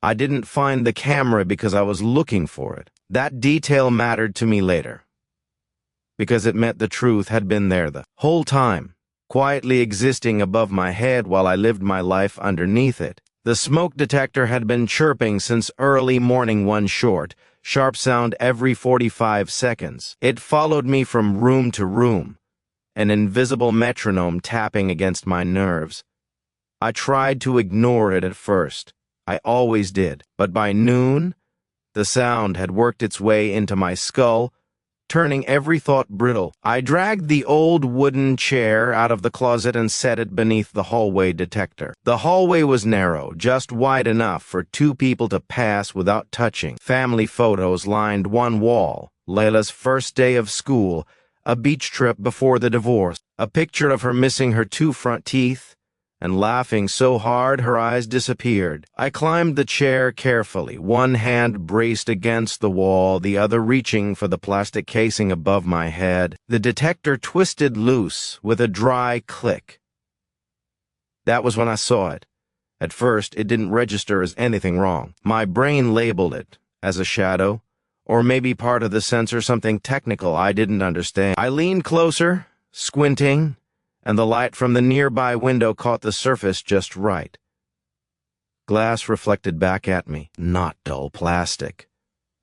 I didn't find the camera because I was looking for it. That detail mattered to me later, because it meant the truth had been there the whole time, quietly existing above my head while I lived my life underneath it. The smoke detector had been chirping since early morning, one short, sharp sound every 45 seconds. It followed me from room to room, an invisible metronome tapping against my nerves. I tried to ignore it at first. I always did. But by noon, the sound had worked its way into my skull, turning every thought brittle. I dragged the old wooden chair out of the closet and set it beneath the hallway detector. The hallway was narrow, just wide enough for two people to pass without touching. Family photos lined one wall. Layla's first day of school, a beach trip before the divorce, a picture of her missing her two front teeth and laughing so hard her eyes disappeared. I climbed the chair carefully, one hand braced against the wall, the other reaching for the plastic casing above my head. The detector twisted loose with a dry click. That was when I saw it. At first, it didn't register as anything wrong. My brain labeled it as a shadow, or maybe part of the sensor, something technical I didn't understand. I leaned closer, squinting, and the light from the nearby window caught the surface just right. Glass reflected back at me, not dull plastic,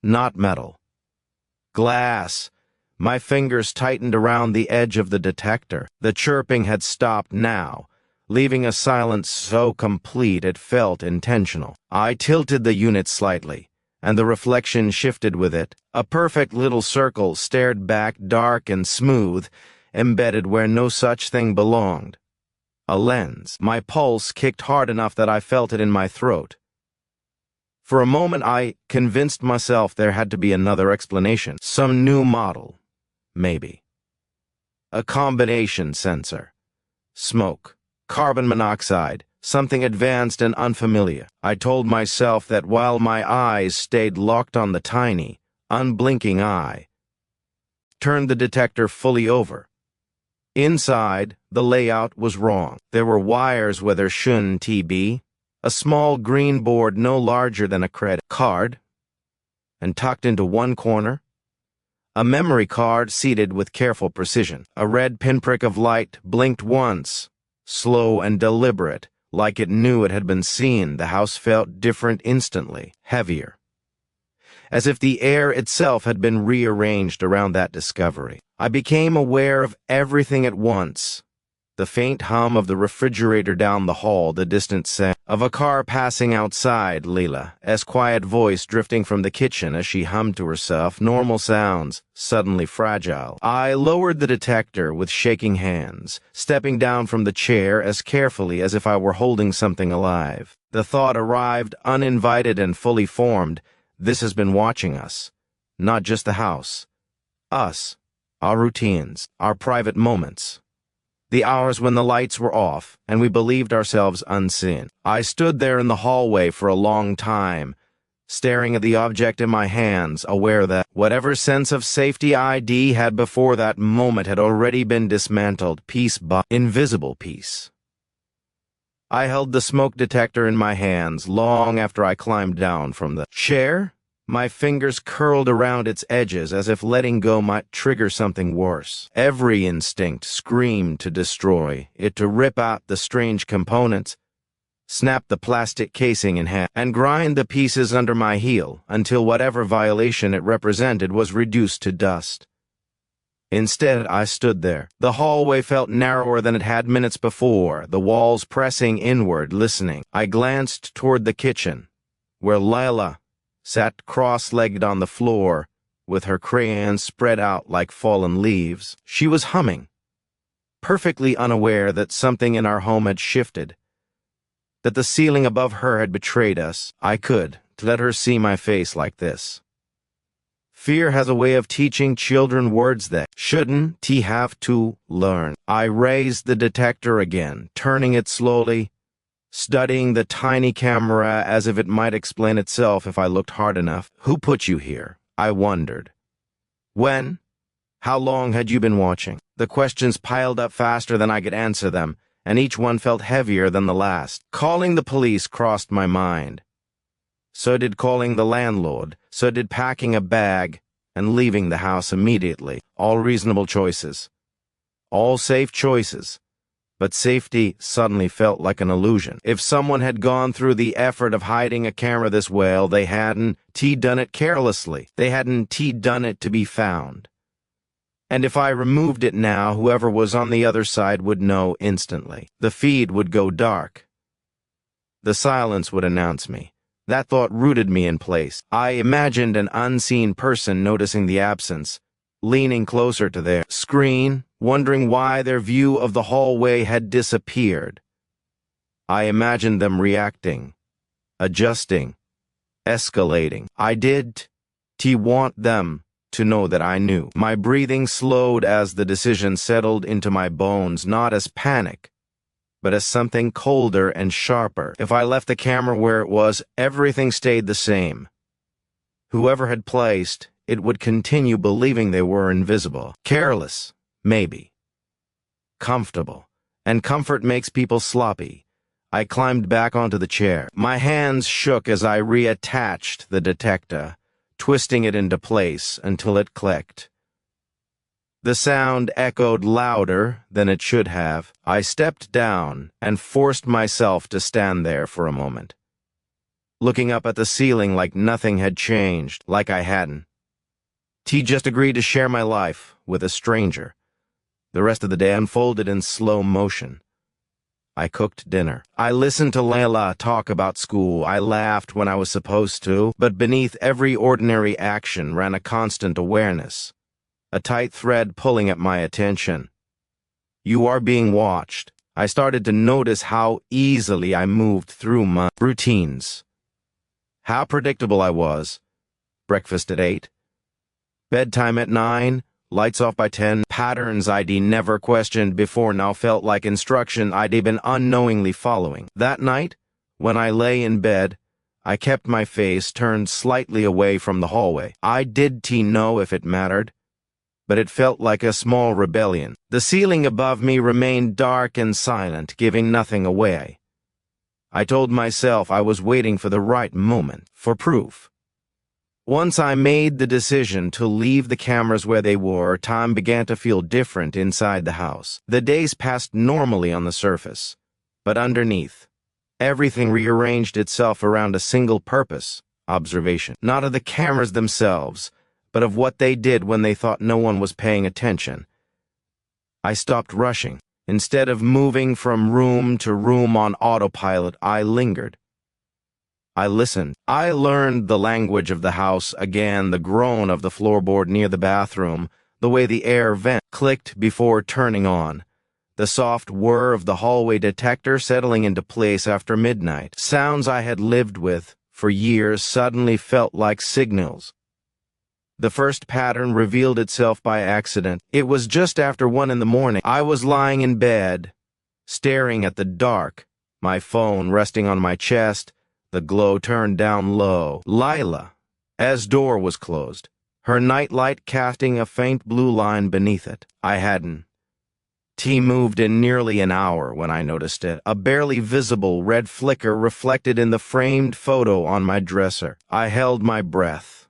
not metal. Glass. My fingers tightened around the edge of the detector. The chirping had stopped now, leaving a silence so complete it felt intentional. I tilted the unit slightly, and the reflection shifted with it. A perfect little circle stared back, dark and smooth, embedded where no such thing belonged. A lens. My pulse kicked hard enough that I felt it in my throat. For a moment I convinced myself there had to be another explanation. Some new model. Maybe. A combination sensor. Smoke. Carbon monoxide. Something advanced and unfamiliar. I told myself that while my eyes stayed locked on the tiny, unblinking eye, turned the detector fully over. Inside, the layout was wrong. There were wires where there shouldn't be, a small green board no larger than a credit card, and tucked into one corner, a memory card seated with careful precision. A red pinprick of light blinked once, slow and deliberate, like it knew it had been seen. The house felt different instantly, heavier, as if the air itself had been rearranged around that discovery. I became aware of everything at once. The faint hum of the refrigerator down the hall, the distant sound of a car passing outside, Leela's quiet voice drifting from the kitchen as she hummed to herself, normal sounds, suddenly fragile. I lowered the detector with shaking hands, stepping down from the chair as carefully as if I were holding something alive. The thought arrived uninvited and fully formed. This has been watching us. Not just the house. Us. Our routines. Our private moments. The hours when the lights were off and we believed ourselves unseen. I stood there in the hallway for a long time, staring at the object in my hands, aware that whatever sense of safety ID had before that moment had already been dismantled piece by invisible piece. I held the smoke detector in my hands long after I climbed down from the chair. My fingers curled around its edges as if letting go might trigger something worse. Every instinct screamed to destroy it, to rip out the strange components, snap the plastic casing in half, and grind the pieces under my heel until whatever violation it represented was reduced to dust. Instead, I stood there. The hallway felt narrower than it had minutes before, the walls pressing inward, listening. I glanced toward the kitchen, where Lila sat cross-legged on the floor, with her crayons spread out like fallen leaves. She was humming, perfectly unaware that something in our home had shifted, that the ceiling above her had betrayed us. I could let her see my face like this. Fear has a way of teaching children words that shouldn't have to learn. I raised the detector again, turning it slowly, studying the tiny camera as if it might explain itself if I looked hard enough. Who put you here? I wondered. When? How long had you been watching? The questions piled up faster than I could answer them, and each one felt heavier than the last. Calling the police crossed my mind. So did calling the landlord. So did packing a bag and leaving the house immediately. All reasonable choices. All safe choices. But safety suddenly felt like an illusion. If someone had gone through the effort of hiding a camera this well, they hadn't done it carelessly. They hadn't done it to be found. And if I removed it now, whoever was on the other side would know instantly. The feed would go dark. The silence would announce me. That thought rooted me in place. I imagined an unseen person noticing the absence, leaning closer to their screen, wondering why their view of the hallway had disappeared. I imagined them reacting, adjusting, escalating. I did want them to know that I knew. My breathing slowed as the decision settled into my bones, not as panic, but as something colder and sharper. If I left the camera where it was, everything stayed the same. Whoever had placed it would continue believing they were invisible. Careless, maybe. Comfortable. And comfort makes people sloppy. I climbed back onto the chair. My hands shook as I reattached the detector, twisting it into place until it clicked. The sound echoed louder than it should have. I stepped down and forced myself to stand there for a moment, looking up at the ceiling like nothing had changed, like I hadn't. T just agreed to share my life with a stranger. The rest of the day unfolded in slow motion. I cooked dinner. I listened to Layla talk about school. I laughed when I was supposed to, but beneath every ordinary action ran a constant awareness, a tight thread pulling at my attention. You are being watched. I started to notice how easily I moved through my routines. How predictable I was. Breakfast at 8. Bedtime at 9, lights off by 10, patterns I'd never questioned before now felt like instruction I'd been unknowingly following. That night, when I lay in bed, I kept my face turned slightly away from the hallway. I did know if it mattered, but it felt like a small rebellion. The ceiling above me remained dark and silent, giving nothing away. I told myself I was waiting for the right moment, for proof. Once I made the decision to leave the cameras where they were, time began to feel different inside the house. The days passed normally on the surface, but underneath, everything rearranged itself around a single purpose: observation. Not of the cameras themselves, but of what they did when they thought no one was paying attention. I stopped rushing. Instead of moving from room to room on autopilot, I lingered. I listened. I learned the language of the house again, the groan of the floorboard near the bathroom, the way the air vent clicked before turning on, the soft whir of the hallway detector settling into place after midnight. Sounds I had lived with for years suddenly felt like signals. The first pattern revealed itself by accident. It was just after 1 in the morning. I was lying in bed, staring at the dark, my phone resting on my chest, the glow turned down low. Lila's door was closed, her nightlight casting a faint blue line beneath it. I hadn't moved in nearly an hour when I noticed it, a barely visible red flicker reflected in the framed photo on my dresser. I held my breath.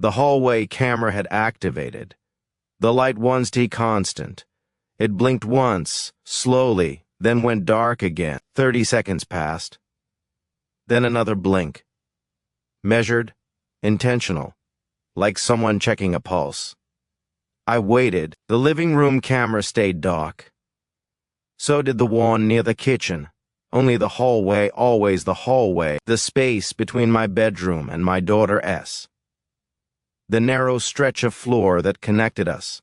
The hallway camera had activated. The light was constant. It blinked once, slowly, then went dark again. 30 seconds passed. Then another blink. Measured, intentional, like someone checking a pulse. I waited. The living room camera stayed dark. So did the one near the kitchen. Only the hallway, always the hallway, the space between my bedroom and my daughter's. The narrow stretch of floor that connected us.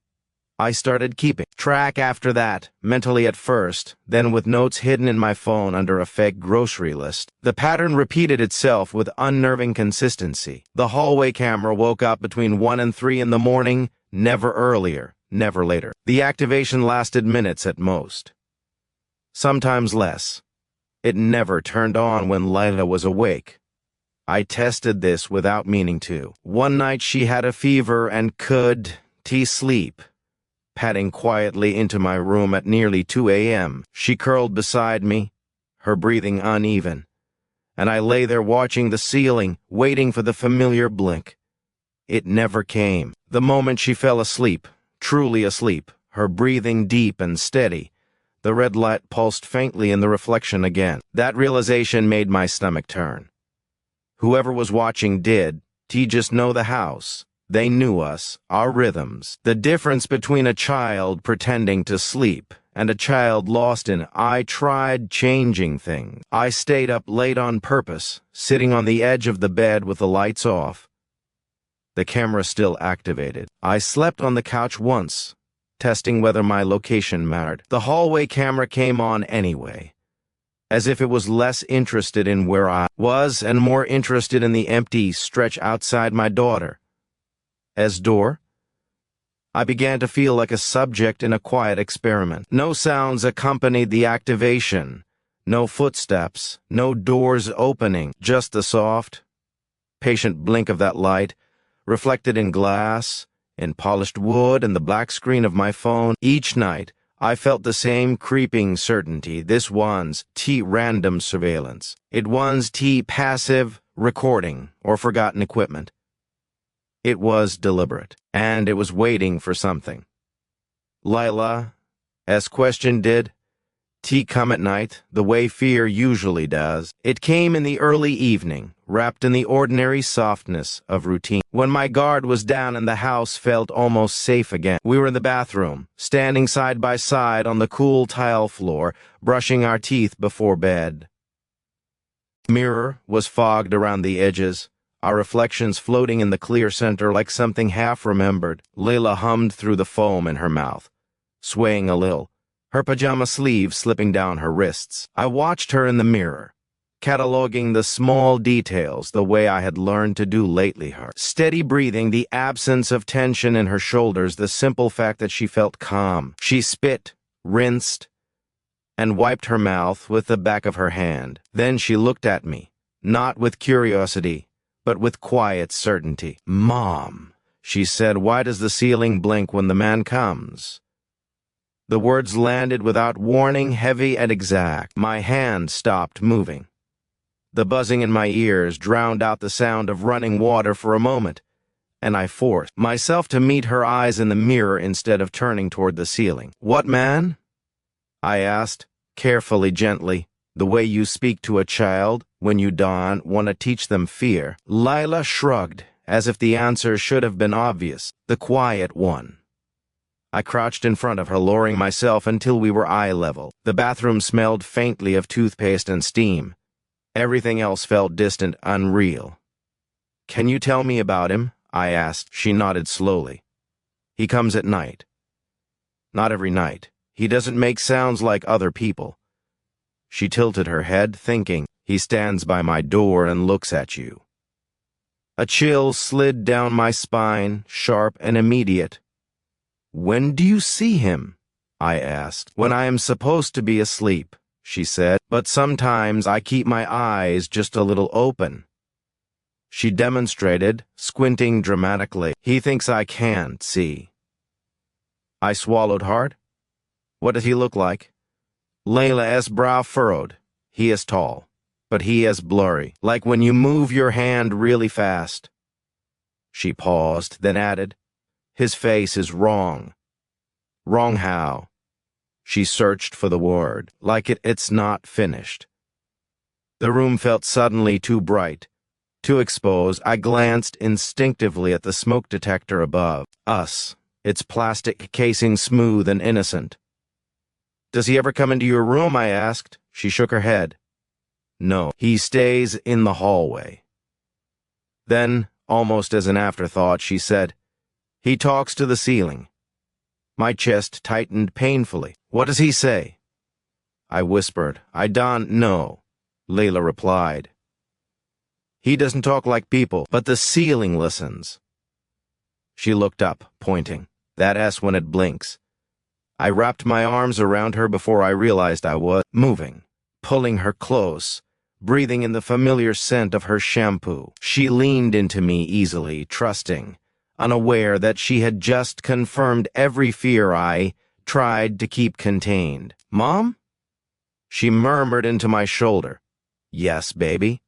I started keeping track after that, mentally at first, then with notes hidden in my phone under a fake grocery list. The pattern repeated itself with unnerving consistency. The hallway camera woke up between 1 and 3 in the morning, never earlier, never later. The activation lasted minutes at most. Sometimes less. It never turned on when Lila was awake. I tested this without meaning to. One night she had a fever and could sleep. Padding quietly into my room at nearly 2 a.m. She curled beside me, her breathing uneven, and I lay there watching the ceiling, waiting for the familiar blink. It never came. The moment she fell asleep, truly asleep, her breathing deep and steady, the red light pulsed faintly in the reflection again. That realization made my stomach turn. Whoever was watching did just know the house. They knew us, our rhythms. The difference between a child pretending to sleep and a child lost in I tried changing things. I stayed up late on purpose, sitting on the edge of the bed with the lights off. The camera still activated. I slept on the couch once, testing whether my location mattered. The hallway camera came on anyway, as if it was less interested in where I was and more interested in the empty stretch outside my daughter's door. I began to feel like a subject in a quiet experiment. No sounds accompanied the activation. No footsteps, no doors opening, just the soft, patient blink of that light, reflected in glass, in polished wood, and the black screen of my phone. Each night, I felt the same creeping certainty. This one's random surveillance. It one's passive recording or forgotten equipment. It was deliberate, and it was waiting for something. Lila's question did come at night, the way fear usually does. It came in the early evening, wrapped in the ordinary softness of routine. When my guard was down and the house felt almost safe again, we were in the bathroom, standing side by side on the cool tile floor, brushing our teeth before bed. The mirror was fogged around the edges, our reflections floating in the clear center like something half-remembered. Layla hummed through the foam in her mouth, swaying a little, her pajama sleeves slipping down her wrists. I watched her in the mirror, cataloging the small details the way I had learned to do lately. Her steady breathing, the absence of tension in her shoulders, the simple fact that she felt calm. She spit, rinsed, and wiped her mouth with the back of her hand. Then she looked at me, not with curiosity, but with quiet certainty. "Mom," she said, "why does the ceiling blink when the man comes?" The words landed without warning, heavy and exact. My hand stopped moving. The buzzing in my ears drowned out the sound of running water for a moment, and I forced myself to meet her eyes in the mirror instead of turning toward the ceiling. "What man?" I asked, carefully, gently, the way you speak to a child when you don't want to teach them fear. Lila shrugged, as if the answer should have been obvious. "The quiet one." I crouched in front of her, lowering myself until we were eye level. The bathroom smelled faintly of toothpaste and steam. Everything else felt distant, unreal. "Can you tell me about him?" I asked. She nodded slowly. "He comes at night." "Not every night. He doesn't make sounds like other people." She tilted her head, thinking. "He stands by my door and looks at you." A chill slid down my spine, sharp and immediate. "When do you see him?" I asked. "When I am supposed to be asleep," she said, "but sometimes I keep my eyes just a little open." She demonstrated, squinting dramatically. "He thinks I can't see." I swallowed hard. "What does he look like?" Layla's brow furrowed. "He is tall, but he is blurry, like when you move your hand really fast." She paused, then added, "His face is wrong." "Wrong how?" She searched for the word, like it's not finished. The room felt suddenly too bright, too exposed. I glanced instinctively at the smoke detector above us, its plastic casing smooth and innocent. "Does he ever come into your room?" I asked. She shook her head. "No, he stays in the hallway." Then, almost as an afterthought, she said, "He talks to the ceiling." My chest tightened painfully. "What does he say?" I whispered. "I don't know," Layla replied. "He doesn't talk like people, but the ceiling listens." She looked up, pointing. "That's when it blinks." I wrapped my arms around her before I realized I was moving, pulling her close, breathing in the familiar scent of her shampoo. She leaned into me easily, trusting, unaware that she had just confirmed every fear I tried to keep contained. "Mom?" She murmured into my shoulder. "Yes, baby."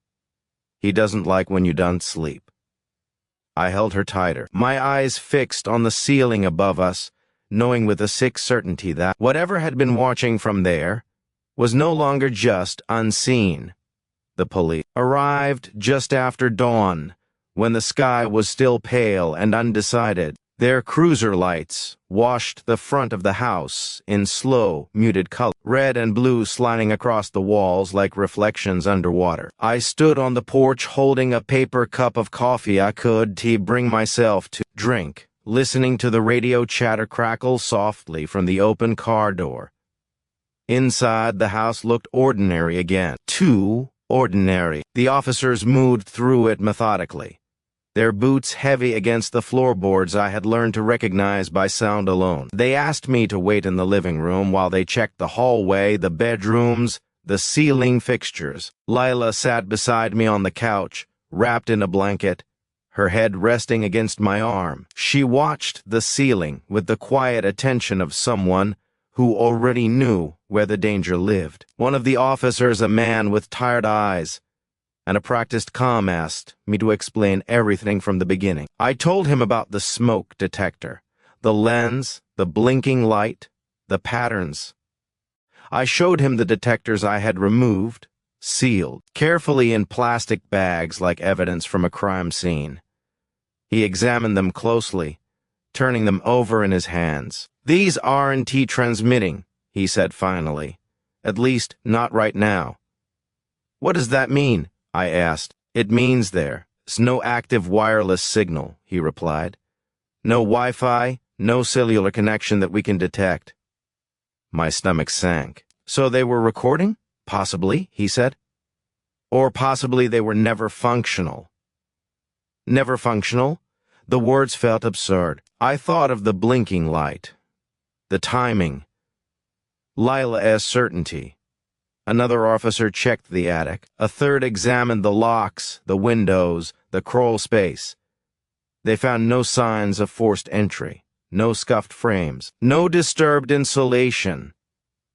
He doesn't like when you don't sleep. I held her tighter, my eyes fixed on the ceiling above us, knowing with a sick certainty that whatever had been watching from there was no longer just unseen. The police arrived just after dawn, when the sky was still pale and undecided. Their cruiser lights washed the front of the house in slow, muted color, red and blue sliding across the walls like reflections underwater. I stood on the porch holding a paper cup of coffee I could bring myself to drink, listening to the radio chatter crackle softly from the open car door. Inside, the house looked ordinary again. Too ordinary. The officers moved through it methodically, their boots heavy against the floorboards I had learned to recognize by sound alone. They asked me to wait in the living room while they checked the hallway, the bedrooms, the ceiling fixtures. Lila sat beside me on the couch, wrapped in a blanket, her head resting against my arm. She watched the ceiling with the quiet attention of someone who already knew where the danger lived. One of the officers, a man with tired eyes and a practiced calm, asked me to explain everything from the beginning. I told him about the smoke detector, the lens, the blinking light, the patterns. I showed him the detectors I had removed, sealed, carefully in plastic bags like evidence from a crime scene. He examined them closely, turning them over in his hands. "These aren't transmitting," he said finally. "At least, not right now." "What does that mean?" I asked. "It means there's no active wireless signal," he replied. "No Wi-Fi, no cellular connection that we can detect." My stomach sank. "So they were recording? Possibly," he said. "Or possibly they were never functional." Never functional? The words felt absurd. I thought of the blinking light, the timing, Lila's certainty. Another officer checked the attic. A third examined the locks, the windows, the crawl space. They found no signs of forced entry, no scuffed frames, no disturbed insulation.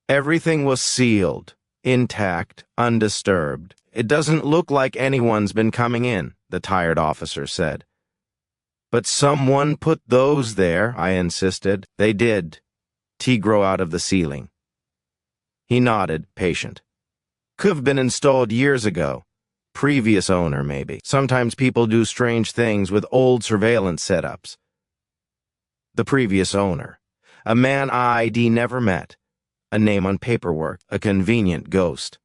Everything was sealed, intact, undisturbed. "It doesn't look like anyone's been coming in," the tired officer said. "But someone put those there," I insisted. "They did. Grow out of the ceiling." He nodded, patient. "Could have been installed years ago. Previous owner, maybe. Sometimes people do strange things with old surveillance setups." The previous owner. A man I'd never met. A name on paperwork. A convenient ghost.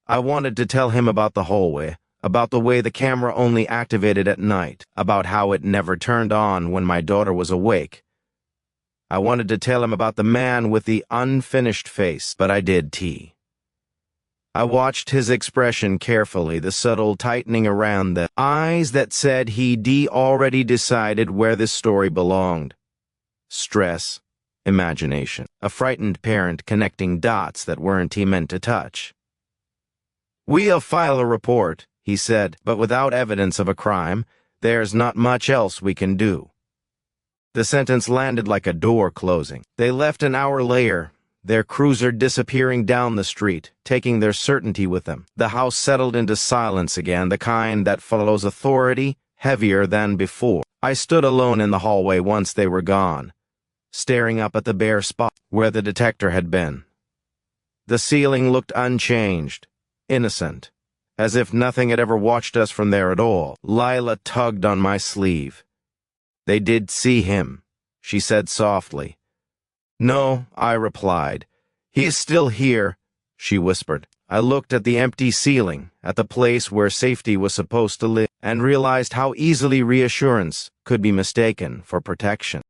I wanted to tell him about the hallway, about the way the camera only activated at night, about how it never turned on when my daughter was awake. I wanted to tell him about the man with the unfinished face, but I did. I watched his expression carefully, the subtle tightening around the eyes that said he'd already decided where this story belonged. Stress, imagination, a frightened parent connecting dots that weren't meant to touch. "We'll file a report," he said, "but without evidence of a crime, there's not much else we can do." The sentence landed like a door closing. They left an hour later, their cruiser disappearing down the street, taking their certainty with them. The house settled into silence again, the kind that follows authority, heavier than before. I stood alone in the hallway once they were gone, staring up at the bare spot where the detector had been. The ceiling looked unchanged, innocent, as if nothing had ever watched us from there at all. Lila tugged on my sleeve. "They did see him," she said softly. "No," I replied. "He is still here," she whispered. I looked at the empty ceiling, at the place where safety was supposed to live, and realized how easily reassurance could be mistaken for protection.